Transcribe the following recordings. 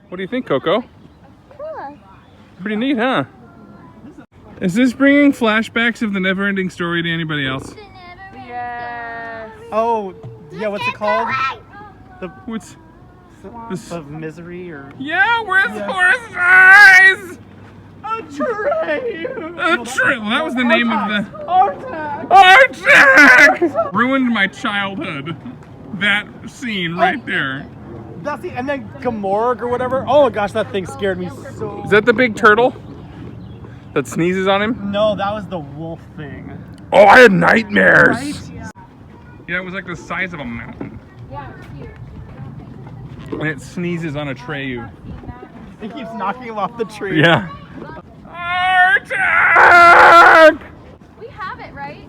What do you think, Coco? Cool. Pretty neat, huh? Is this bringing flashbacks of the Neverending Story to anybody else? Yes. Oh, yeah, what's it called? What's this? Of Misery or... Yeah, where's horse eyes? A tray! A tray. Well, that was the name of the... Artax! Artax! Ruined my childhood. That scene right there. That's the... And then Gamorg or whatever. Oh gosh, that thing scared me so... Is that the big turtle that sneezes on him? No, that was the wolf thing. Oh, I had nightmares. Right? Yeah, it was like the size of a mountain. Yeah, it was cute. And it sneezes on a Treyu. It keeps knocking him off the tree. Yeah. Artax! We have it, right?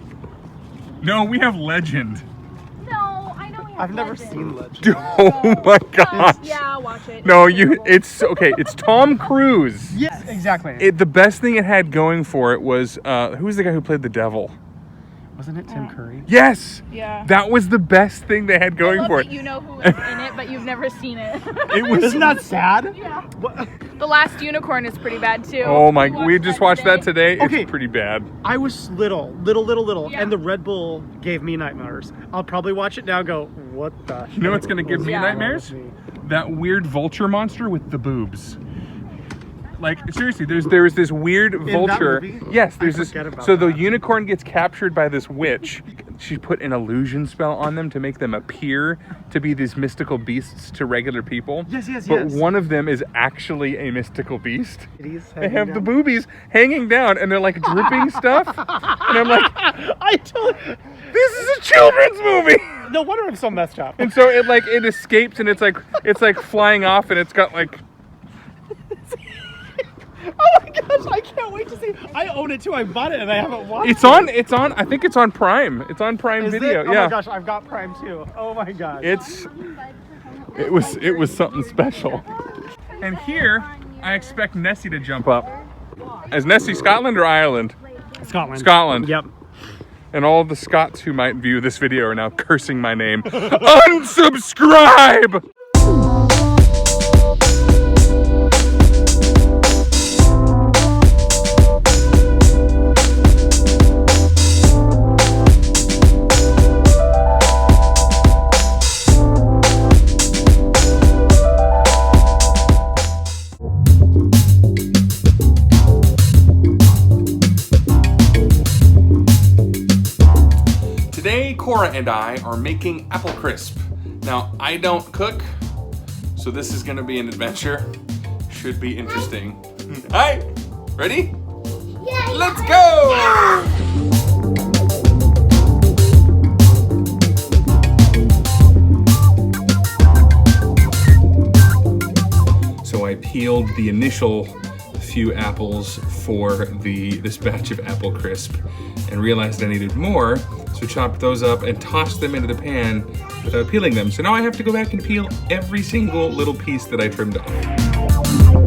No, we have Legend. No, I know we have I've never Legend. seen Legend. Oh my gosh. Yeah, watch it. No, it's okay. It's Tom Cruise. Yes, exactly. The best thing it had going for it was, who's the guy who played the devil? Wasn't it Tim Curry? Yes! Yeah. That was the best thing they had going for it. You know who is in it, but you've never seen it. It was. Isn't that sad? Yeah. What? The Last Unicorn is pretty bad too. Oh my, we just watched that today. Okay. It's pretty bad. I was little, Yeah. and the Red Bull gave me nightmares. I'll probably watch it now and go, what the You know what's gonna give me Yeah. nightmares? That weird vulture monster with the boobs. Like, seriously, there is this weird vulture. movie? Yes, there's I this. forget about So the that. unicorn gets captured by this witch. She put an illusion spell on them to make them appear to be these mystical beasts to regular people. Yes, yes, But yes. one of them is actually a mystical beast. Titties They hanging have the down. boobies hanging down and they're like dripping stuff. And I'm like, I told this is a children's movie. No wonder I'm so messed up. And so it escapes and it's like flying off and it's got like, Oh my gosh, I can't wait to see. I own it too. I bought it and I haven't watched it's on, I think it's on Prime. It's on Prime Is Video. it? Oh yeah. my gosh, I've got Prime too. Oh my gosh. It was something special. And here, I expect Nessie to jump up. Is Nessie Scotland or Ireland? Scotland. Scotland. Yep. And all of the Scots who might view this video are now cursing my name. Unsubscribe! Today, Cora and I are making apple crisp. Now, I don't cook, so this is gonna be an adventure. Should be interesting. Hi, ready? Yeah. Let's go! So I peeled the initial few apples for this batch of apple crisp and realized I needed more, so chopped those up and tossed them into the pan without peeling them. So now I have to go back and peel every single little piece that I trimmed off.